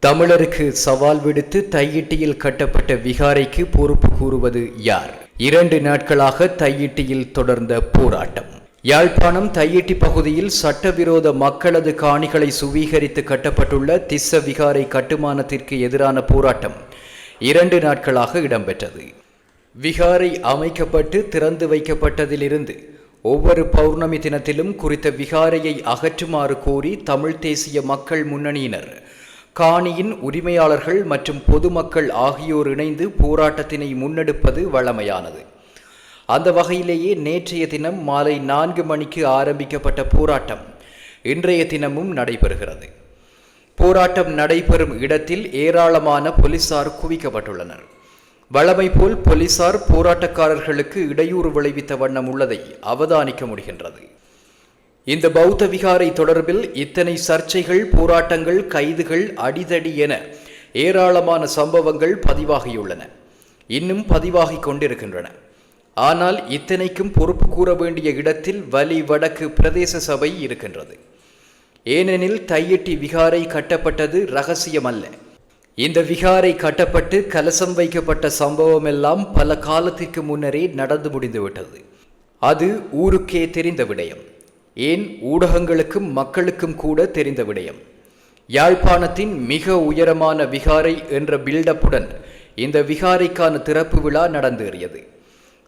தமிழருக்கு சவால் விடுத்து தையிட்டியில் கட்டப்பட்ட விகாரைக்கு பொறுப்பு கூறுவது யார்? 2 நாட்களாக தையிட்டியில் தொடர்ந்த போராட்டம். யாழ்ப்பாணம் தையிட்டி பகுதியில் சட்டவிரோத மக்களது காணிகளை சுவீகரித்து கட்டப்பட்டுள்ள திஸ்ஸ விகாரை கட்டுமானத்திற்கு எதிரான போராட்டம் 2 நாட்களாக இடம்பெற்றது. விகாரை அமைக்கப்பட்டு திறந்து வைக்கப்பட்டதிலிருந்து ஒவ்வொரு பௌர்ணமி தினத்திலும் குறித்த விகாரையை அகற்றுமாறு கோரி தமிழ் தேசிய மக்கள் முன்னணியினர், காணியின் உரிமையாளர்கள் மற்றும் பொதுமக்கள் ஆகியோர் இணைந்து போராட்டத்தினை முன்னெடுப்பது வழமையானது. அந்த வகையிலேயே நேற்றைய தினம் மாலை 4 மணிக்கு ஆரம்பிக்கப்பட்ட போராட்டம் இன்றைய தினமும் நடைபெறுகிறது. போராட்டம் நடைபெறும் இடத்தில் ஏராளமான போலீசார் குவிக்கப்பட்டுள்ளனர். வழமை போல் போலீசார் போராட்டக்காரர்களுக்கு இடையூறு விளைவித்த வண்ணம் உள்ளதை அவதானிக்க முடிகின்றது. இந்த பௌத்த விகாரை தொடர்பில் இத்தனை சர்ச்சைகள், போராட்டங்கள், கைதுகள், அடிதடி என ஏராளமான சம்பவங்கள் பதிவாகியுள்ளன, இன்னும் பதிவாகிக் கொண்டிருக்கின்றன. ஆனால் இத்தனைக்கும் பொறுப்பு கூற வேண்டிய இடத்தில் வலி வடக்கு பிரதேச சபை இருக்கின்றது. ஏனெனில் தையிட்டி விகாரை கட்டப்பட்டது இரகசியமல்ல. இந்த விகாரை கட்டப்பட்டு கலசம் வைக்கப்பட்ட சம்பவமெல்லாம் பல காலத்திற்கு முன்னரே நடந்து முடிந்துவிட்டது. அது ஊருக்கே தெரிந்த விடயம், ஏன் ஊடகங்களுக்கும் மக்களுக்கும் கூட தெரிந்த விடயம். யாழ்ப்பாணத்தின் மிக உயரமான விகாரை என்ற பில்டப்புடன் இந்த விகாரைக்கான திறப்பு விழா நடந்தேறியது.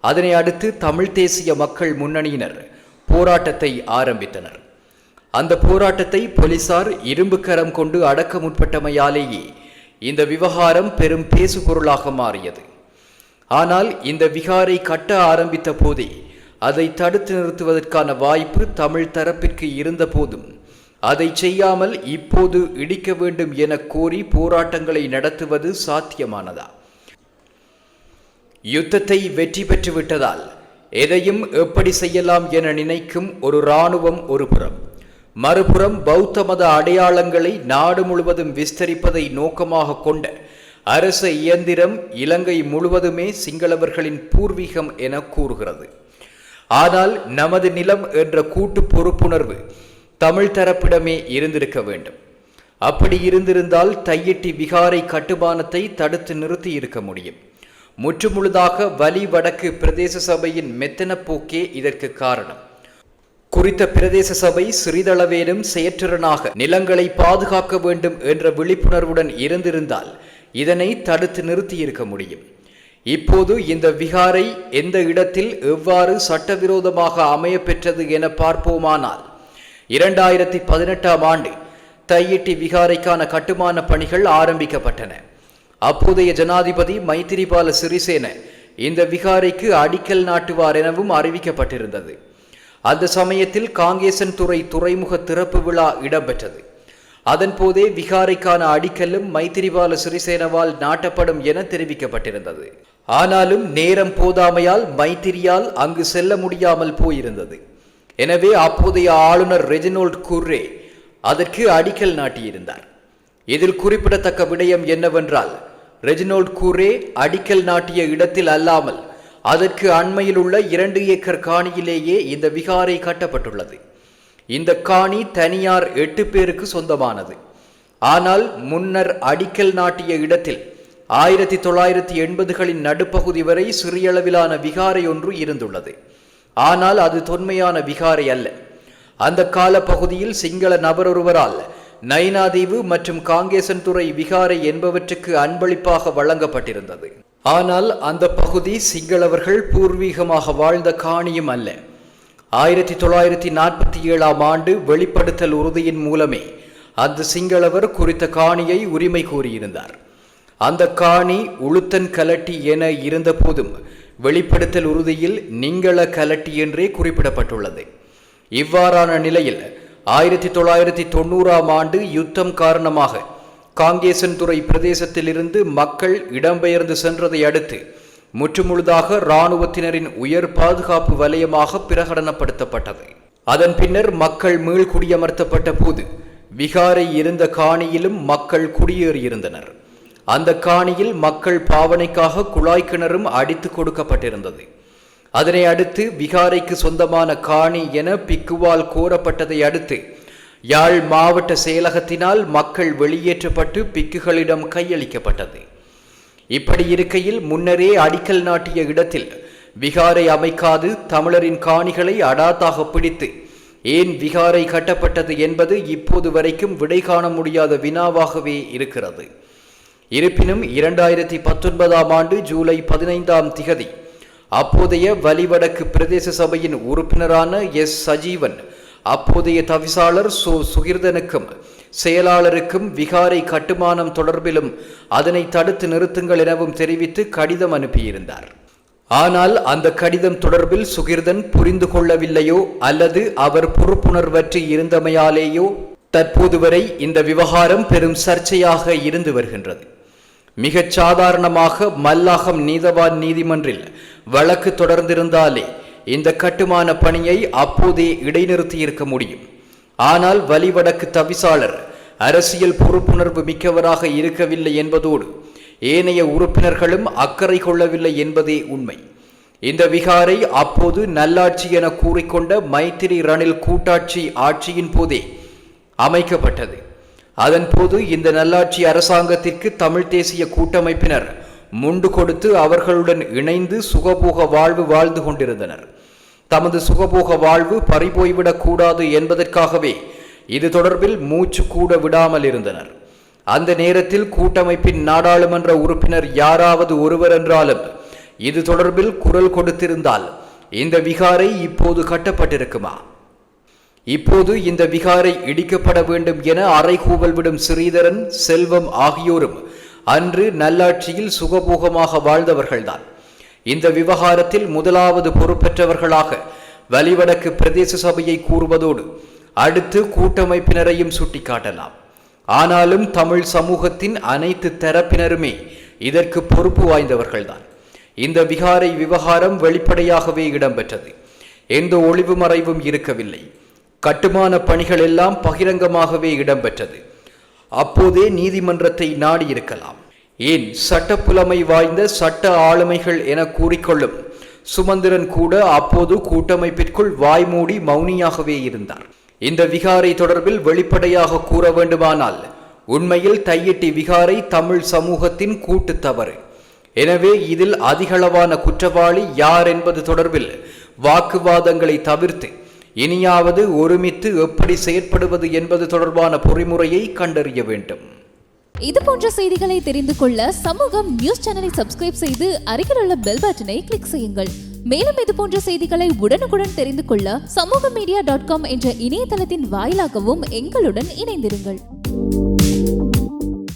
அதனை அடுத்து தமிழ் தேசிய மக்கள் முன்னணியினர் போராட்டத்தை ஆரம்பித்தனர். அந்த போராட்டத்தை போலீசார் இரும்பு கரம் கொண்டு அடக்க முற்பட்டமையாலேயே இந்த விவகாரம் பெரும் பேசுபொருளாக மாறியது. ஆனால் இந்த விகாரை கட்ட ஆரம்பித்த போதே அதை தடுத்து நிறுத்துவதற்கான வாய்ப்பு தமிழ் தரப்பிற்கு இருந்த போதும் அதை செய்யாமல் இப்போது இடிக்க வேண்டும் என கோரி போராட்டங்களை நடத்துவது சாத்தியமானதா? யுத்தத்தை வெற்றி பெற்று விட்டதால் எதையும் எப்படி செய்யலாம் என நினைக்கும் ஒரு இராணுவம் ஒரு புறம், மறுபுறம் பௌத்த மத அடையாளங்களை நாடு முழுவதும் விஸ்தரிப்பதை நோக்கமாக கொண்ட அரச இயந்திரம் இலங்கை முழுவதுமே சிங்களவர்களின் பூர்வீகம் என கூறுகிறது. ஆனால் நமது நிலம் என்ற கூட்டு பொறுப்புணர்வு தமிழ் தரப்பிடமே இருந்திருக்க வேண்டும். அப்படி இருந்திருந்தால் தையிட்டி விகாரை கட்டுமானத்தை தடுத்து நிறுத்தி இருக்க முடியும். முற்றுமுழுதாக வலி வடக்கு பிரதேச சபையின் மெத்தன போக்கே இதற்கு காரணம். குறித்த பிரதேச சபை சிறிதளவேனும் செயற்றிறனாக நிலங்களை பாதுகாக்க வேண்டும் என்ற விழிப்புணர்வுடன் இருந்திருந்தால் இதனை தடுத்து நிறுத்தி இருக்க முடியும். இப்போது இந்த விகாரை எந்த இடத்தில் எவ்வாறு சட்டவிரோதமாக அமைய பெற்றது என பார்ப்போமானால், 2018ஆம் ஆண்டு தையிட்டி விகாரைக்கான கட்டுமான பணிகள் ஆரம்பிக்கப்பட்டன. அப்போதைய ஜனாதிபதி மைத்திரிபால சிறிசேன இந்த விகாரைக்கு அடிக்கல் நாட்டுவார் எனவும் அறிவிக்கப்பட்டிருந்தது. அந்த சமயத்தில் காங்கேசன்துறை துறைமுக திறப்பு விழா இடம்பெற்றது. அதன் போதே விகாரைக்கான அடிக்கல்லும் மைத்திரிபால சிறிசேனவால் நாட்டப்படும் என தெரிவிக்கப்பட்டிருந்தது. ஆனாலும் நேரம் போதாமையால் மைத்திரியால் அங்கு செல்ல முடியாமல் போயிருந்தது. எனவே அப்போதைய ஆளுநர் ரெஜினோல்ட் குர்ரே அதற்கு அடிக்கல் நாட்டியிருந்தார். இதில் குறிப்பிடத்தக்க விடயம் என்னவென்றால், ரெஜினோல்ட் குர்ரே அடிக்கல் நாட்டிய இடத்தில் அல்லாமல் அதற்கு அண்மையில் உள்ள 2 ஏக்கர் காணியிலேயே இந்த விகாரை கட்டப்பட்டுள்ளது. இந்த காணி தனியார் 8 பேருக்கு சொந்தமானது. ஆனால் முன்னர் அடிக்கல் நாட்டிய இடத்தில் 1980களின் நடுப்பகுதி வரை சிறியளவிலான விகாரை ஒன்று இருந்துள்ளது. ஆனால் அது தொன்மையான விகாரை அல்ல. அந்த கால பகுதியில் சிங்கள நபரொருவரால் நைனாதீவு மற்றும் காங்கேசன்துறை விகாரை என்பவற்றுக்கு அன்பளிப்பாக வழங்கப்பட்டிருந்தது. ஆனால் அந்த பகுதி சிங்களவர்கள் பூர்வீகமாக வாழ்ந்த காணியும் அல்ல. 1947ஆம் ஆண்டு வெளிப்படுத்தல் உறுதியின் மூலமே அந்த சிங்களவர் குறித்த காணியை உரிமை கோரியிருந்தார். அந்த காணி உளுத்தன் கலட்டி என இருந்த போதும் வெளிப்படுத்தல் உறுதியில் நிங்கள கலட்டி என்றே குறிப்பிடப்பட்டுள்ளது. இவ்வாறான நிலையில் 1990ஆம் ஆண்டு யுத்தம் காரணமாக காங்கேசன்துறை பிரதேசத்திலிருந்து மக்கள் இடம்பெயர்ந்து சென்றதை அடுத்து முற்றுமுழுதாக இராணுவத்தினரின் உயர் பாதுகாப்பு வலயமாக பிரகடனப்படுத்தப்பட்டது. அதன் பின்னர் மக்கள் மீள் குடியமர்த்தப்பட்ட போது விகாரை இருந்த காணியிலும் மக்கள் குடியேறியிருந்தனர். அந்த காணியில் மக்கள் பாவனைக்காக குழாய் கிணறும் அடித்து கொடுக்கப்பட்டிருந்தது. அதனை அடுத்து விகாரைக்கு சொந்தமான காணி என பிக்குவால் கோரப்பட்டதை அடுத்து யாழ் மாவட்ட செயலகத்தினால் மக்கள் வெளியேற்றப்பட்டு பிக்குகளிடம் கையளிக்கப்பட்டது. இப்படி இருக்கையில் முன்னரே அடிக்கல் நாட்டிய இடத்தில் விகாரை அமைக்காது தமிழரின் காணிகளை அடாத்தாக பிடித்து ஏன் விகாரை கட்டப்பட்டது என்பது இப்போது வரைக்கும் விடை காண முடியாத வினாவாகவே இருக்கிறது. இருப்பினும் 2019 ஆண்டு ஜூலை 15 அப்போதைய வலிவடக்கு பிரதேச சபையின் உறுப்பினரான எஸ். சஜீவன் அப்போதைய தவிசாளர் சுகிர்தனுக்கும் செயலாளருக்கும் விகாரை கட்டுமானம் தொடர்பிலும் அதனை தடுத்து நிறுத்துங்கள் எனவும் தெரிவித்து கடிதம் அனுப்பியிருந்தார். ஆனால் அந்த கடிதம் தொடர்பில் சுகிர்தன் புரிந்து கொள்ளவில்லையோ அல்லது அவர் பொறுப்புணர்வற்று இருந்தமையாலேயோ தற்போது வரை இந்த விவகாரம் பெரும் சர்ச்சையாக இருந்து வருகின்றது. மிகச் சாதாரணமாக மல்லாகம் நீதவான் நீதிமன்றில் வழக்கு தொடர்ந்திருந்தாலே இந்த கட்டுமான பணியை அப்போதே இடைநிறுத்தி இருக்க முடியும். ஆனால் வலிவடக்கு தவிசாளர் அரசியல் பொறுப்புணர்வு மிக்கவராக இருக்கவில்லை என்பதோடு ஏனைய உறுப்பினர்களும் அக்கறை கொள்ளவில்லை என்பதே உண்மை. இந்த விகாரை அப்போது நல்லாட்சி என கூறிக்கொண்ட மைத்திரி ரணில் கூட்டாட்சி ஆட்சியின் போதே அமைக்கப்பட்டது. அதன் போது இந்த நல்லாட்சி அரசாங்கத்திற்கு தமிழ் தேசிய கூட்டமைப்பினர் முண்டு கொடுத்து அவர்களுடன் இணைந்து சுகபோக வாழ்வு வாழ்ந்து கொண்டிருந்தனர். தமது சுகபோக வாழ்வு பறிபோய்விடக் கூடாது என்பதற்காகவே இது தொடர்பில் மூச்சு கூட விடாமல் இருந்தனர். அந்த நேரத்தில் கூட்டமைப்பின் நாடாளுமன்ற உறுப்பினர் யாராவது ஒருவர் என்றாலும் இது தொடர்பில் குரல் கொடுத்திருந்தால் இந்த விகாரை இப்போது கட்டப்பட்டிருக்குமா? இப்போது இந்த விகாரை இடிக்கப்பட வேண்டும் என அறைகூவல் விடும் ஸ்ரீதரன், செல்வம் ஆகியோரும் அன்று நல்லாட்சியில் சுகபோகமாக வாழ்ந்தவர்கள்தான். இந்த விவகாரத்தில் முதலாவது பொறுப்பேற்றவர்களாக வலிவடக்கு பிரதேச சபையை கூறுவதோடு அடுத்து கூட்டமைப்பினரையும் சுட்டிக்காட்டலாம். ஆனாலும் தமிழ் சமூகத்தின் அனைத்து தரப்பினருமே இதற்கு பொறுப்பு வாய்ந்தவர்கள்தான். இந்த விகாரை விவகாரம் வெளிப்படையாகவே இடம்பெற்றது. எந்த ஒளிவு மறைவும் இருக்கவில்லை. கட்டுமான பணிகள் எல்லாம் பகிரங்கமாகவே இடம்பெற்றது. அப்போதே நீதிமன்றத்தை நாடியிருக்கலாம். ஏன் சட்டப்புலமை வாய்ந்த சட்ட ஆளுமைகள் என கூறிக்கொள்ளும் சுமந்திரன் கூட அப்போது கூட்டமைப்பிற்குள் வாய்மூடி மௌனியாகவே இருந்தார். இந்த விகாரை தொடர்பில் வெளிப்படையாக கூற வேண்டுமானால் உண்மையில் தையிட்டி விகாரை தமிழ் சமூகத்தின் கூட்டு தவறு. எனவே இதில் அதிகளவான குற்றவாளி யார் என்பது தொடர்பில் வாக்குவாதங்களை தவிர்த்து இனியாவது ஒருமித்து எப்படி செயற்படுவது என்பது தொடர்பான பொறிமுறையை கண்டறிய வேண்டும். இது போன்ற செய்திகளை தெரிந்து கொள்ள சமூகம் நியூஸ் சேனலை சப்ஸ்கிரைப் செய்து அருகில் உள்ள பெல் பட்டனை கிளிக் செய்யுங்கள். மேலும் இது போன்ற செய்திகளை உடனுக்குடன் தெரிந்து கொள்ள சமூகமீடியா.com என்ற இணையதளத்தின் வாயிலாகவும் எங்களுடன் இணைந்திருங்கள்.